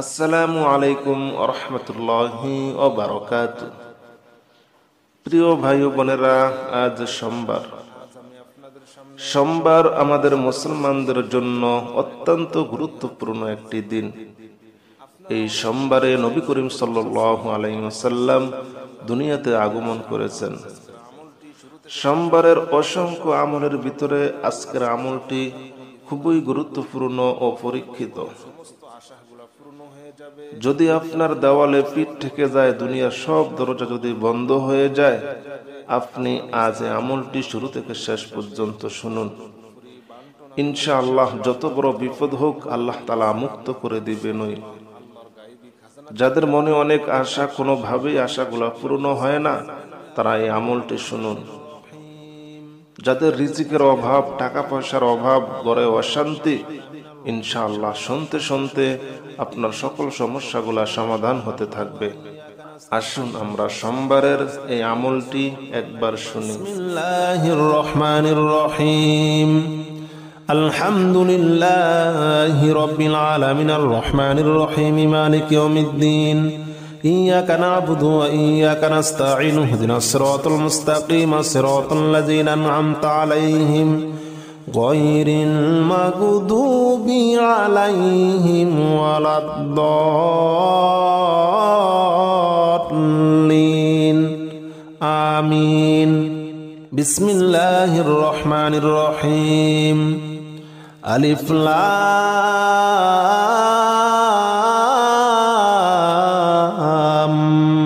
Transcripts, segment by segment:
আসসালামু আলাইকুম ওয়া রাহমাতুল্লাহি ওয়া বারাকাতুহু। প্রিয় ভাই ও বোনেরা, আজ সোমবার আমাদের মুসলমানদের জন্য অত্যন্ত গুরুত্বপূর্ণ একটি দিন। এই সোমবারে নবী করিম সাল্লাল্লাহু আলাইহি ওয়াসাল্লাম দুনিয়াতে আগমন করেছেন। সোমবারের অসংখ্য আমলের ভিতরে আজকের আমলটি খুবই গুরুত্বপূর্ণ ও পরীক্ষিত। যদি আপনার দেওয়ালে পিঠ থেকে যায়, দুনিয়ার সব দরজা যদি বন্ধ হয়ে যায়, আপনি আজ এই আমলটি শুরু থেকে শেষ পর্যন্ত শুনুন। ইনশাআল্লাহ যত বড় বিপদ হোক আল্লাহ তাআলা মুক্ত করে দিবেনই। যাদের মনে অনেক আশা, কোনোভাবেই আশাগুলো পূর্ণ হয় না, তারা এই আমলটি শুনুন। যাদের রিজিকের অভাব, টাকা পয়সার অভাব, ঘরে অশান্তি, ইনশাআল্লাহ শুনতে শুনতে আপনার সকল সমস্যাগুলা সমাধান হতে থাকবে। আসুন আমরা সোমবারের এই আমলটি একবার শুনি। বিসমিল্লাহির রহমানির রহিম। আলহামদুলিল্লাহি রাব্বিল আলামিন আর রহমানির রহিম মালিকি ইয়াউমিদ্দিন। ইয়্যাকা না'বুদু ওয়া ইয়্যাকা নাস্তাঈন ইহদিনাস সিরাতাল মুস্তাকিম সিরাতাল লাযীনা আন'আমতা আলাইহিম গায়রিল মাগদুবি আলাইহিম ওয়ালাদ-দাল্লিন। আমিন। বিসমিল্লাহির রহমানির রহিম। আলিফ লাম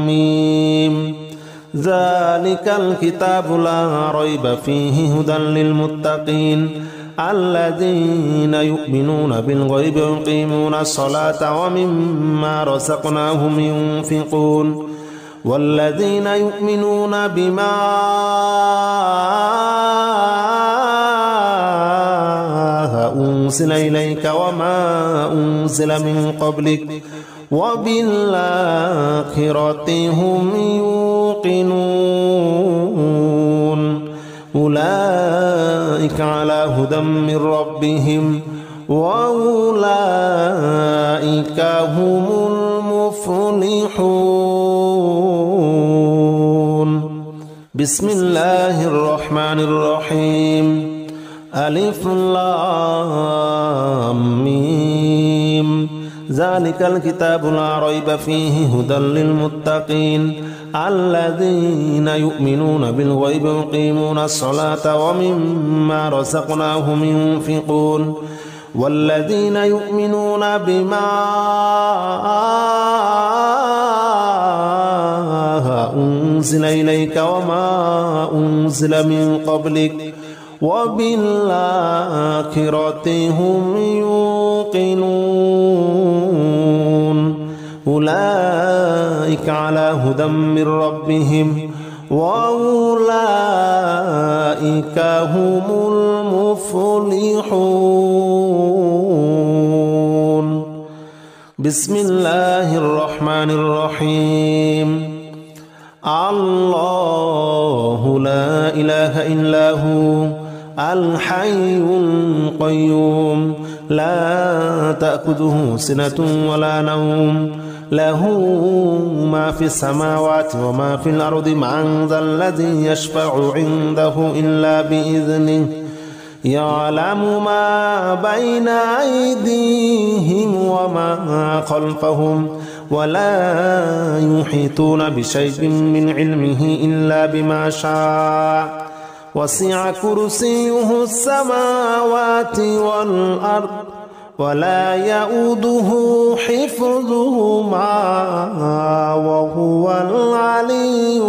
মিম। যালিকাল কিতাবু লা রাইবা ফীহি হুদাল লিল মুত্তাকিন আল্লাযীনা ইউমিনুনা বিল গায়বি ওয়া ইউকিমুনাস সালাতা ওয়া মিম্মা রাযাকনাহুম ইউনফিকুন والذين يؤمنون بما أنزل إليك وما أنزل من قبلك وبالآخرة هم يوقنون أولئك على هدى من ربهم وأولئك هم المفلحون. بسم الله الرحمن الرحيم. ألف لام ميم. ذلك الكتاب لا ريب فيه هدى للمتقين الذين يؤمنون بالغيب ويقيمون الصلاة ومما رزقناهم ينفقون والذين يؤمنون بما أنزل إليك وما أنزل من قبلك وبالآخرة هم يوقنون أولئك على هدى من ربهم وأولئك هم المفلحون. بسم الله الرحمن الرحيم. الله لا إله إلا هو الحي القيوم لا تأخذه سنة ولا نوم له ما في السماوات وما في الأرض من ذا الذي يشفع عنده إلا بإذنه يعلم ما بين أيديهم وما خلفهم ولا يحيطون بشيء من علمه إلا بما شاء وسع كرسيه السماوات والأرض ولا يؤوده حفظهما وهو العلي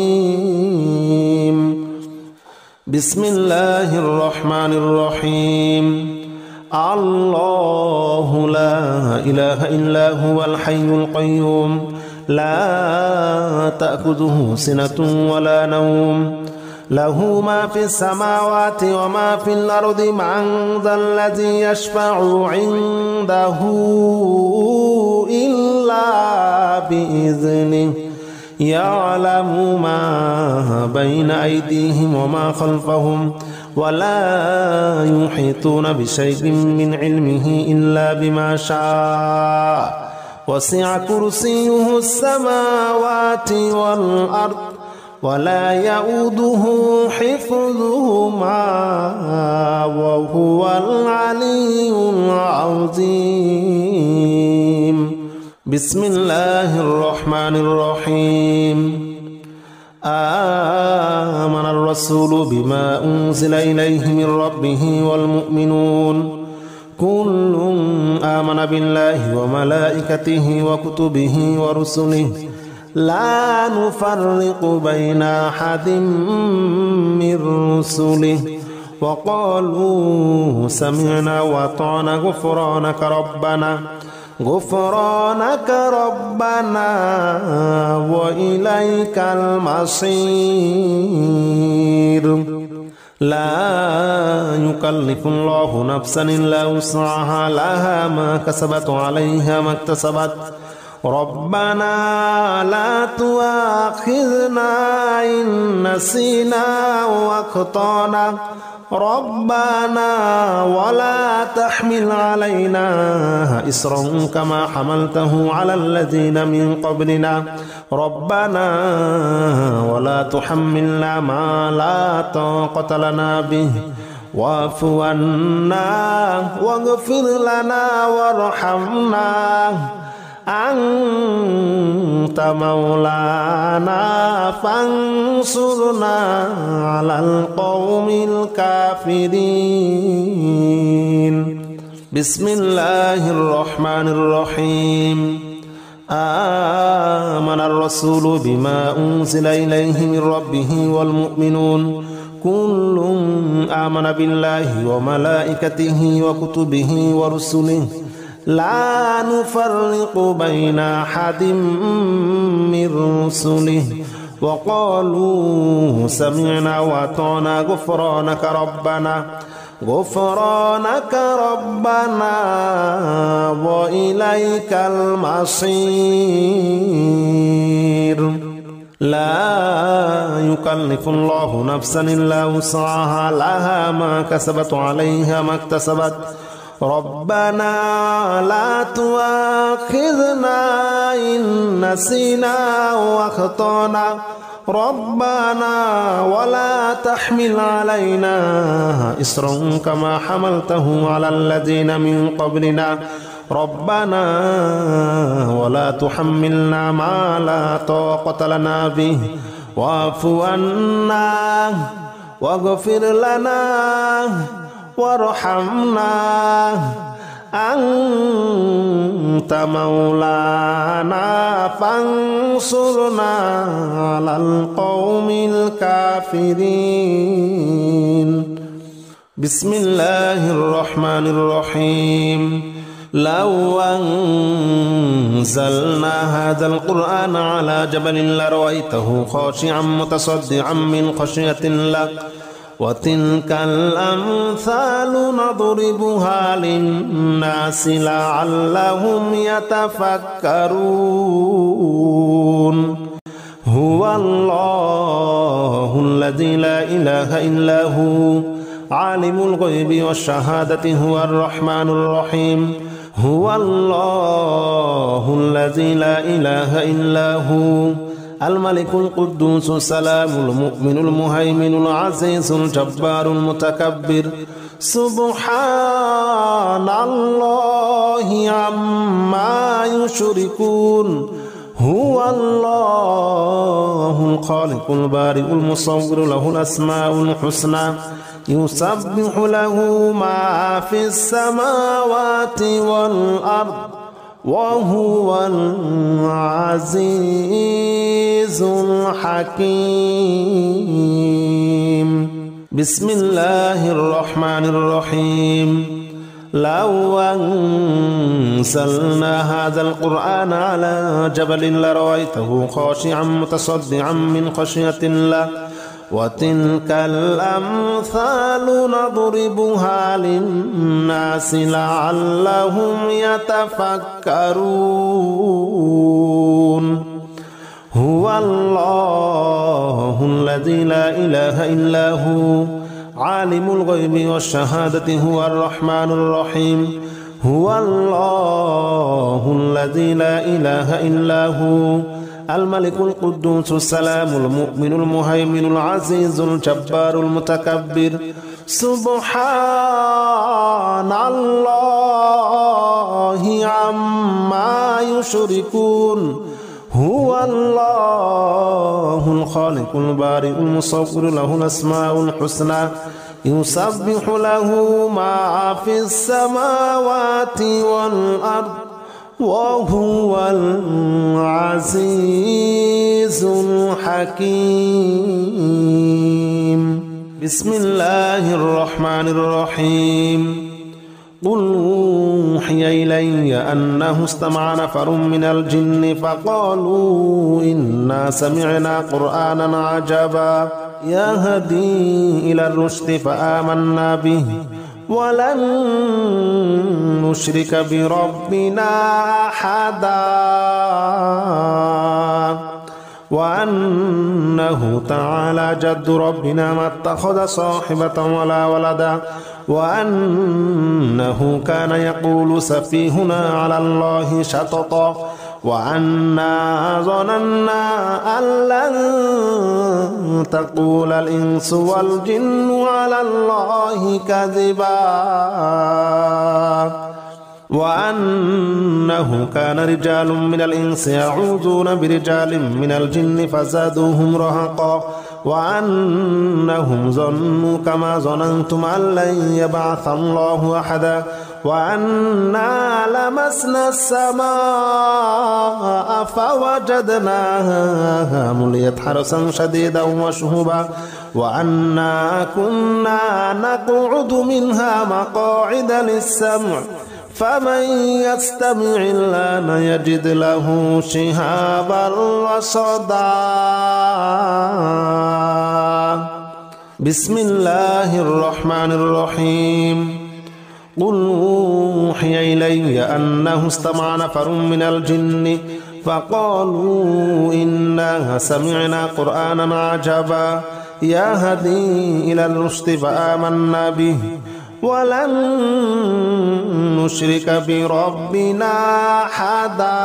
العظيم. بسم الله الرحمن الرحيم. الله لا إله إلا هو الحي القيوم لا تأخذه سنة ولا نوم له ما في السماوات وما في الأرض من ذا الذي يشفع عنده إلا بإذنه يعلم ما بين أيديهم وما خلفهم ولا يحيطون بشيء من علمه إلا بما شاء وسع كرسيه السماوات والأرض ولا يؤوده حفظهما وهو العلي العظيم. بسم الله الرحمن الرحيم. آمن الرسول بما أنزل إليه من ربه والمؤمنون كل آمن بالله وملائكته وكتبه ورسله لا نفرق بين أحد من رسله وقالوا سمعنا وأطعنا غفرانك ربنا وإليك المصير. لا يكلف الله نفسا إلا وسعها لها ما كسبت وعليها ما اكتسبت ربنا لا تؤاخذنا إن نسينا وأخطأنا ربنا ولا تحمل علينا إصرا كما حملته على الذين من قبلنا ربنا ولا تحملنا ما لا طاقة لنا به واعف عنا واغفر لنا وارحمنا أنت مولانا فانصرنا على القوم الكافرين. بسم الله الرحمن الرحيم. آمن الرسول بما أنزل إليه من ربه والمؤمنون كل آمن بالله وملائكته وكتبه ورسله لا نفرق بين أحد من رسله وقالوا سمعنا وأطعنا غفرانك ربنا وإليك المصير. لا يكلف الله نفسا إلا وسعها لها ما كسبت وعليها ما اكتسبت ربنا لا تؤاخذنا إن نسينا وأخطأنا ربنا ولا تحمل علينا إصرا كما حملته على الذين من قبلنا ربنا ولا تحملنا ما لا طاقة لنا به واعف عنا واغفر لنا وارحمنا أنت مولانا فانصرنا على القوم الكافرين. بسم الله الرحمن الرحيم. لو أنزلنا هذا القرآن على جبل لرأيته خاشعا متصدعا من خشية الله وتلك الأمثال نضربها للناس لعلهم يتفكرون. هو الله الذي لا إله إلا هو عالم الغيب والشهادة هو الرحمن الرحيم. هو الله الذي لا إله إلا هو الملك القدوس السلام المؤمن المهيمن العزيز الجبار المتكبر سبحان الله عما يشركون. هو الله الخالق البارئ المصور له الأسماء الحسنى يسبح له ما في السماوات والأرض وهو العزيز الحكيم. بسم الله الرحمن الرحيم. لو أنزلنا هذا القرآن على جبل لرأيته خاشعا متصدعا من خشية الله وتلك الأمثال نضربها للناس لعلهم يتفكرون. هو هو الله الذي لا إله إلا هو عالم الغيب والشهادة هو الرحمن الرحيم هو الله الذي لا إله إلا هو الملك القدوس السلام المؤمن المهيمن العزيز الجبار المتكبر سبحان الله عما يشركون هو الله الخالق البارئ المصور له الأسماء الحسنى يسبح له ما في السماوات والأرض وهو العزيز الحكيم بسم الله الرحمن الرحيم قل أوحي إلي أنه استمع نفر من الجن فقالوا إنا سمعنا قرآنا عجبا يهدي إلى الرشد فآمنا به ولن نشرك بربنا أحدا وأنه تعالى جد ربنا ما اتخذ صاحبة ولا ولدا وأنه كان يقول سفيهنا على الله شططا وأنا ظننا أن لن تقول الإنس والجن على الله كذبا وأنه كان رجال من الإنس يعوذون برجال من الجن فزادوهم رهقا وأنهم ظنوا كما ظننتم أن لن يبعث الله أحدا وأنا لمسنا السماء فوجدناها مليت حرسا شديدا وشهبا وأنا كنا نقعد منها مقاعد للسمع فمن يستمع الآن يجد له شهابا رصدا بسم الله الرحمن الرحيم قل أوحي إلي أنه استمع نفر من الجن فقالوا إنا سمعنا قرآنا عجبا يهدي إلى الرشد فآمنا به ولن نشرك بربنا أحدا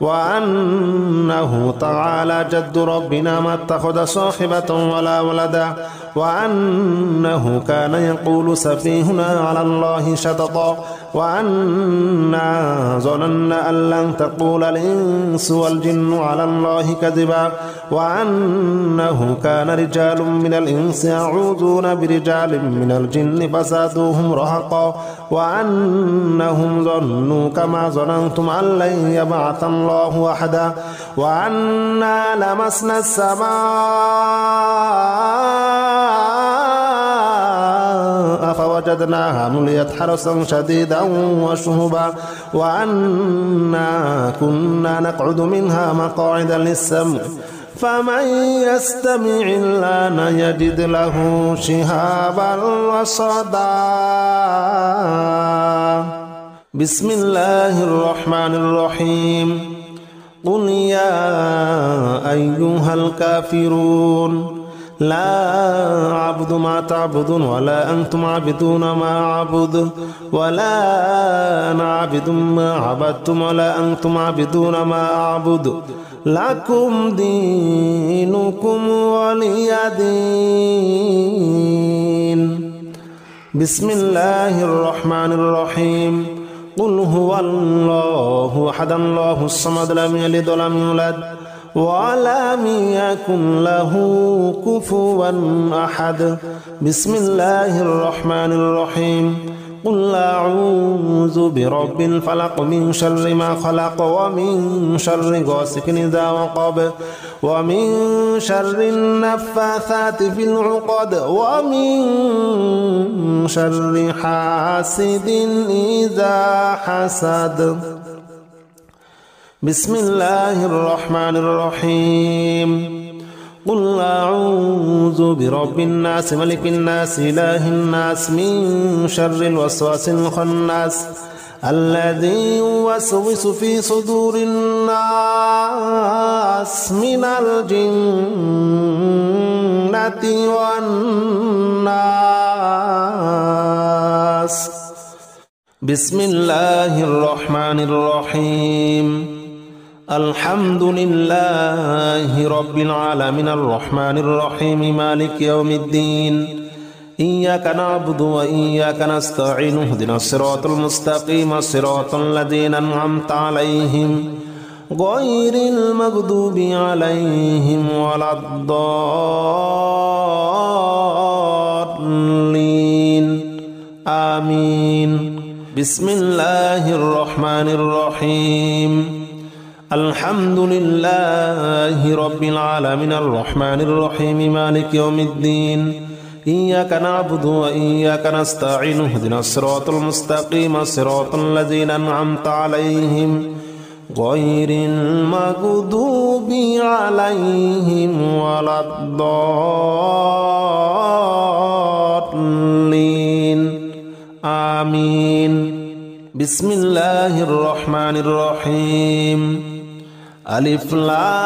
وأنه تعالى جد ربنا ما اتخذ صاحبة ولا ولدا وأنه كان يقول سفيهنا على الله شططا وأنا ظننا أن لن تقول الإنس والجن على الله كذبا وأنه كان رجال من الإنس يعوذون برجال من الجن فزادوهم رهقا وأنهم ظنوا كما ظننتم أن لن يبعث الله أحدا وأنا لمسنا السماء فوجدناها مليت حرسا شديدا وشهبا وأنا كنا نقعد منها مقاعد للسمع فمن يستمع الآن يجد له شهابا رصدا بسم الله الرحمن الرحيم قل يا أيها الكافرون لا أعبد ما تعبدون ولا أنتم عابدون ما أعبد ولا أنا عابد ما عبدتم ولا أنتم عابدون ما أعبد لكم دينكم ولي دين بسم الله الرحمن الرحيم قل هو الله أحد الله الصمد لم يلد ولم يولد ولم يكن له كفوا أحد بسم الله الرحمن الرحيم قل أعوذ برب الفلق من شر ما خلق ومن شر غاسق إذا وقب ومن شر النفاثات في العقد ومن شر حاسد إذا حسد بسم الله الرحمن الرحيم قل أعوذ برب الناس ملك الناس إله الناس من شر الوسواس الخناس الذي يوسوس في صدور الناس من الجنة والناس. بسم الله الرحمن الرحيم. الحمد لله رب العالمين الرحمن الرحيم مالك يوم الدين. إياك نعبد وإياك نستعين اهدنا الصراط المستقيم صراط الذين أنعمت عليهم غير المغضوب عليهم ولا الضالين آمين. بسم الله الرحمن الرحيم. الحمد لله رب العالمين الرحمن الرحيم مالك يوم الدين. إياك نعبد وإياك نستعين اهدنا الصراط المستقيم صراط الذين أنعمت عليهم غير المغضوب عليهم ولا الضالين آمين. بسم الله الرحمن الرحيم. ألف لام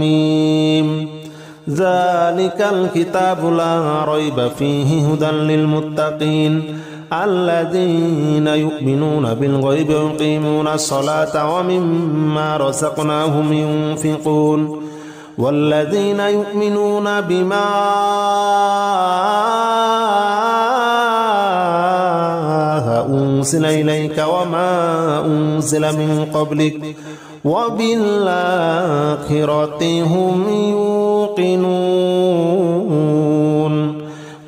ميم. ذلك الكتاب لا ريب فيه هدى للمتقين الذين يؤمنون بالغيب ويقيمون الصلاة ومما رزقناهم ينفقون والذين يؤمنون بما أنزل إليك وما أنزل من قبلك وبالآخرة هم يوقنون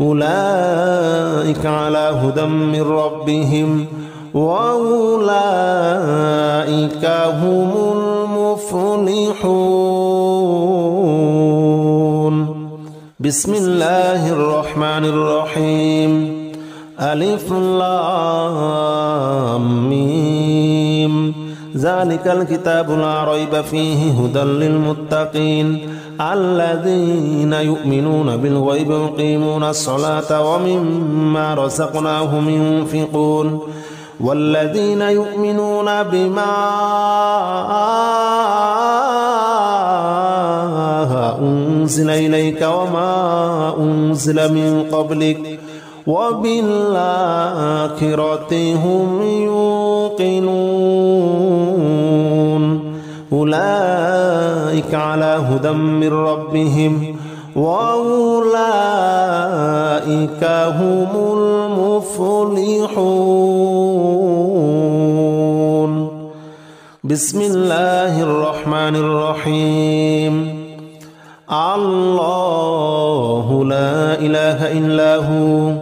أولئك على هدى من ربهم وأولئك هم المفلحون. بسم الله الرحمن الرحيم. ألف لام ميم. ذلك الكتاب لا ريب فيه هدى للمتقين الذين يؤمنون بالغيب ويقيمون الصلاة ومما رزقناهم ينفقون والذين يؤمنون بما أنزل إليك وما أنزل من قبلك وبالآخرة هم يوقنون أولئك على هدى من ربهم وأولئك هم المفلحون. بسم الله الرحمن الرحيم. الله لا إله إلا هو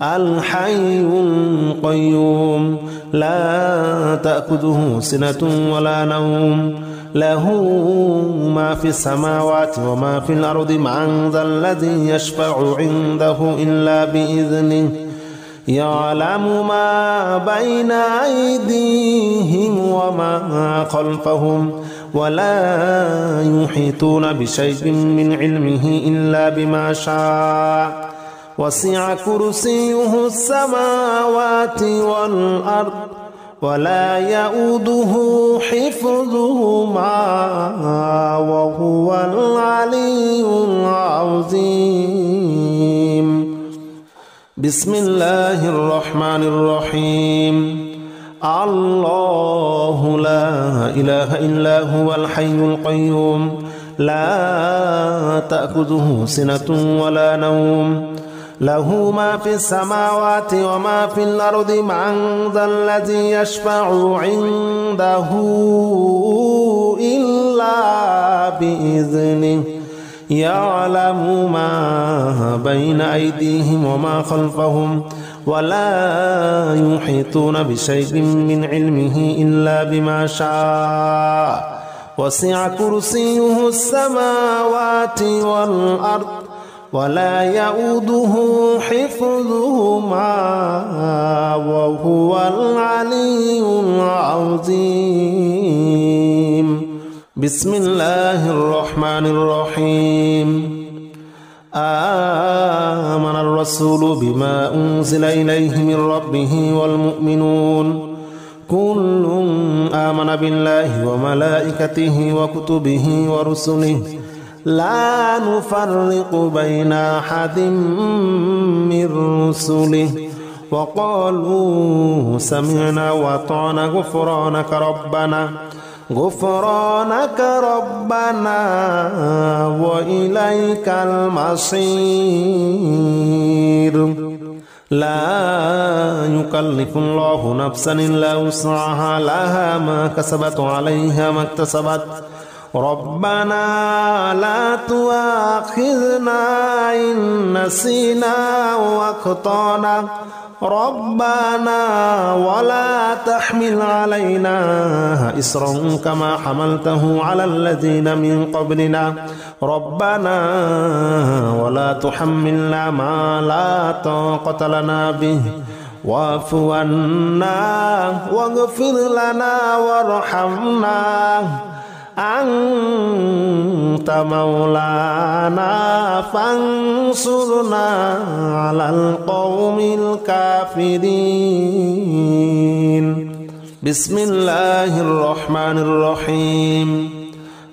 الحي القيوم لا تأخذه سنة ولا نوم له ما في السماوات وما في الأرض من ذا الذي يشفع عنده إلا بإذنه يعلم ما بين أيديهم وما خلفهم ولا يحيطون بشيء من علمه إلا بما شاء وسع كرسيه السماوات والأرض ولا يؤوده حفظهما وهو العلي العظيم. بسم الله الرحمن الرحيم. الله لا إله إلا هو الحي القيوم لا تأخذه سنة ولا نوم له ما في السماوات وما في الأرض من ذا الذي يشفع عنده إلا بإذنه يعلم ما بين أيديهم وما خلفهم ولا يحيطون بشيء من علمه إلا بما شاء وسع كرسيه السماوات والأرض ولا يؤوده حفظهما وهو العلي العظيم. بسم الله الرحمن الرحيم. آمن الرسول بما أنزل إليه من ربه والمؤمنون كل آمن بالله وملائكته وكتبه ورسله لا نفرق بين أحد من رسله وقالوا سمعنا وأطعنا غفرانك ربنا وإليك المصير لا يكلف الله نفسا إلا وسعها لها ما كسبت وعليها ما اكتسبت ربنا لا تؤاخذنا إن نسينا وأخطأنا ربنا ولا تحمل علينا إصرا كما حملته على الذين من قبلنا ربنا ولا تحملنا ما لا طاقة لنا به واعف عنا واغفر لنا وارحمنا أنت مولانا فانصرنا على القوم الكافرين بسم الله الرحمن الرحيم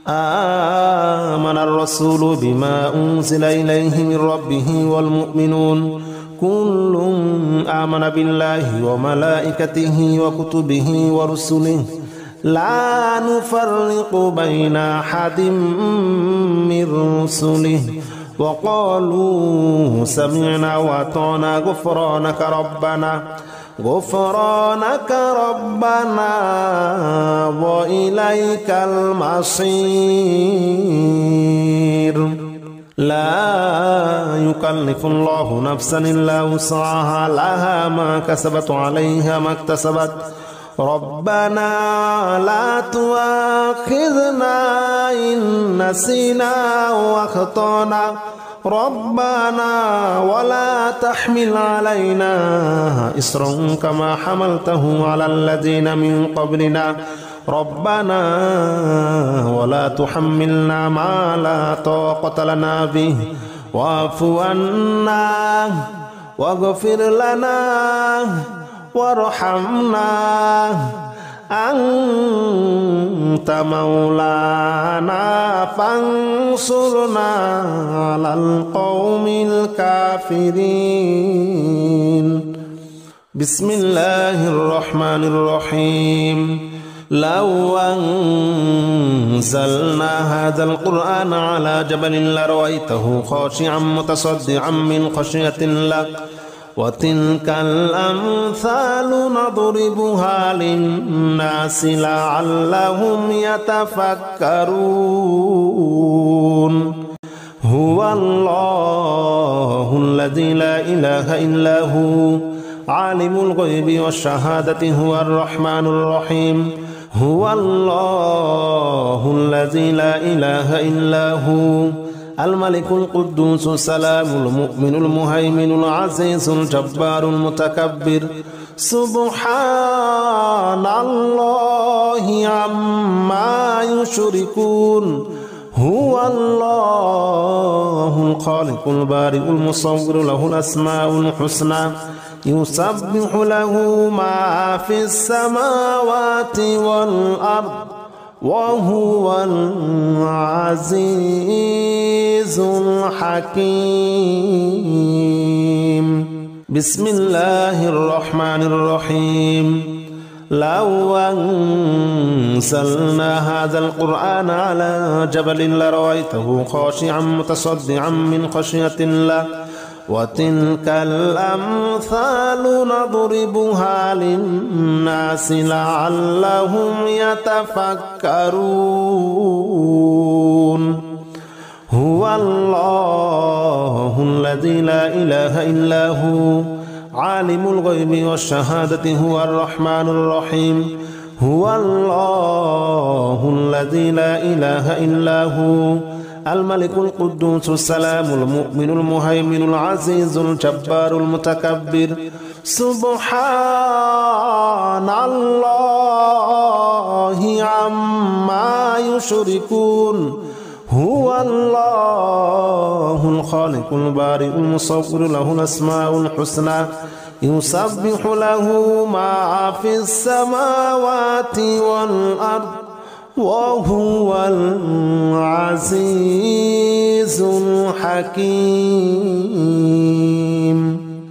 آمن الرسول بما أنزل إليه من ربه والمؤمنون كل آمن بالله وملائكته وكتبه ورسله لا نفرق بين أحد من رسله وقالوا سمعنا وأطعنا غفرانك ربنا وإليك المصير لا يكلف الله نفسا إلا وسعها لها ما كسبت وعليها ما اكتسبت ربنا لا تؤاخذنا إن نسينا وأخطأنا ربنا ولا تحمل علينا إصرا كما حملته على الذين من قبلنا ربنا ولا تحملنا ما لا طاقة لنا به واعف عنا واغفر لنا وارحمنا أنت مولانا فانصرنا على القوم الكافرين بسم الله الرحمن الرحيم لو أنزلنا هذا القرآن على جبل لرأيته خاشعا متصدعا من خشية الله وتلك الأمثال نضربها للناس لعلهم يتفكرون هو الله الذي لا إله إلا هو عالم الغيب والشهادة هو الرحمن الرحيم هو الله الذي لا إله إلا هو الملك القدوس السلام المؤمن المهيمن العزيز الجبار المتكبر سبحان الله عما يشركون هو الله الخالق البارئ المصور له الأسماء الحسنى يسبح له ما في السماوات والأرض وهو العزيز الحكيم بسم الله الرحمن الرحيم لو أنزلنا هذا القرآن على جبل لرأيته خاشعا متصدعا من خشية الله وتلك الأمثال نضربها للناس لعلهم يتفكرون هو الله الذي لا إله إلا هو عالم الغيب والشهادة هو الرحمن الرحيم هو الله الذي لا إله إلا هو الملك القدوس السلام المؤمن المهيمن العزيز الجبار المتكبر سبحان الله عما يشركون هو الله الخالق البارئ المصور له الأسماء الحسنى يسبح له ما في السماوات والأرض وهو العزيز الحكيم.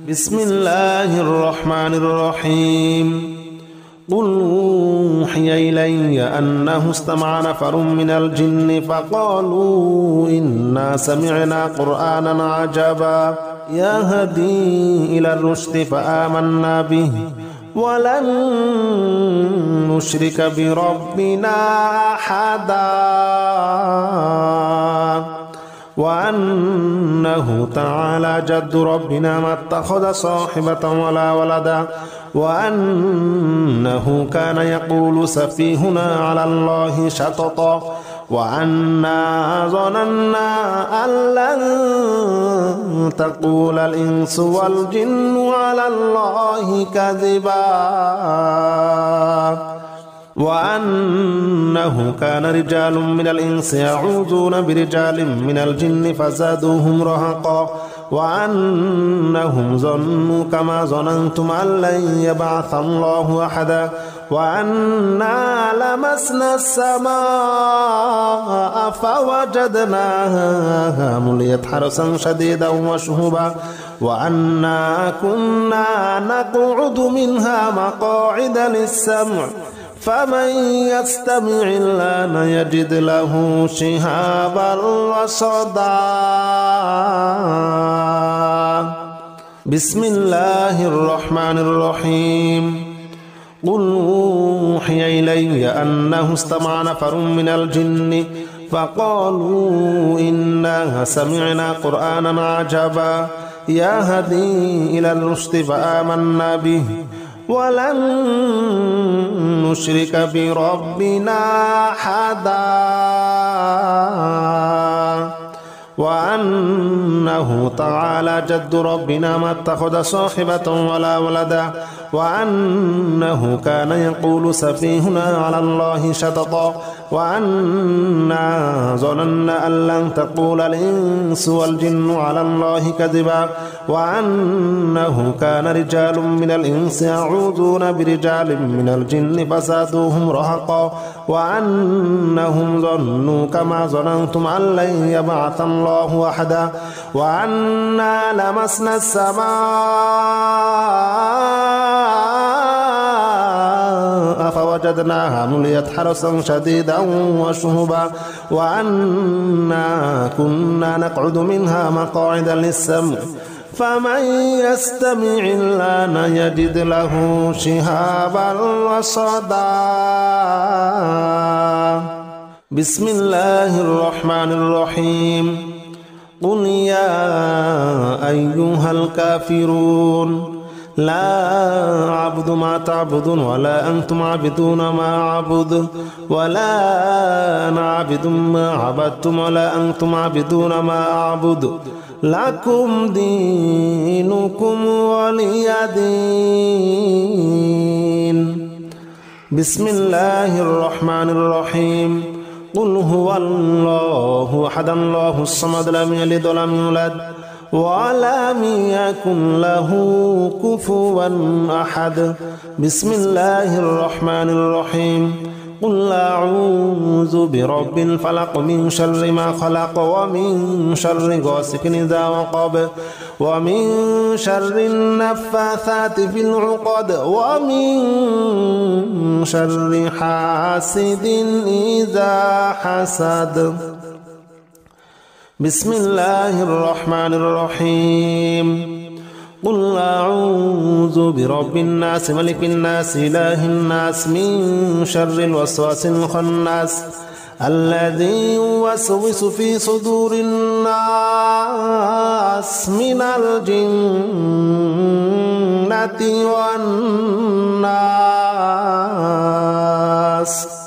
بسم الله الرحمن الرحيم. قل أوحي إلي أنه استمع نفر من الجن فقالوا إنا سمعنا قرآنا عجبا يهدي إلى الرشد فآمنا به ولن نشرك بربنا أحدا وأنه تعالى جد ربنا ما اتخذ صاحبة ولا ولدا وأنه كان يقول سفيهنا على الله شططا وأنا ظننا أن لن تقول الإنس والجن على الله كذبا وأنه كان رجال من الإنس يعوذون برجال من الجن فزادوهم رهقا وأنهم ظنوا كما ظننتم أن لن يبعث الله أحدا وأنا لمسنا السماء فوجدناها مليت حرسا شديدا وشهبا وأنا كنا نقعد منها مقاعد للسمع فمن يستمع الآن يجد له شهابا رصدا. بسم الله الرحمن الرحيم. قل أوحي إلي أنه استمع نفر من الجن فقالوا إنا سمعنا قرآنا عجبا يهدي إلى الرشد فآمنا به ولن نشرك بربنا أحدا وأنه تعالى جد ربنا ما اتخذ صاحبة ولا ولدا وأنه كان يقول سفيهنا على الله شططا وأنا ظننا أن لن تقول الإنس والجن على الله كذبا وأنه كان رجال من الإنس يعوذون برجال من الجن فزادوهم رهقا وأنهم ظنوا كما ظننتم أن لن يبعث الله أحدا وأنا لمسنا السماء فوجدناها مليت حرسا شديدا وشهبا وأنا كنا نقعد منها مقاعد للسمع فمن يستمع الآن يجد له شهابا رصدا. بسم الله الرحمن الرحيم. قل يا أيها الكافرون لا أعبد ما تعبدون ولا أنتم عابدون ما أعبد ولا أنا عابد ما عبدتم ولا أنتم عابدون ما أعبد لكم دينكم ولي دين. بسم الله الرحمن الرحيم. قل هو الله أحد الله الصمد لم يلد ولم يولد ولم يكن له كفوا أحد. بسم الله الرحمن الرحيم. قل أعوذ برب الفلق من شر ما خلق ومن شر غاسق إذا وقب ومن شر النفاثات في العقد ومن شر حاسد إذا حسد. بسم الله الرحمن الرحيم. قل أعوذ برب الناس ملك الناس إله الناس من شر الوسواس الخناس الذي يوسوس في صدور الناس من الجنة والناس.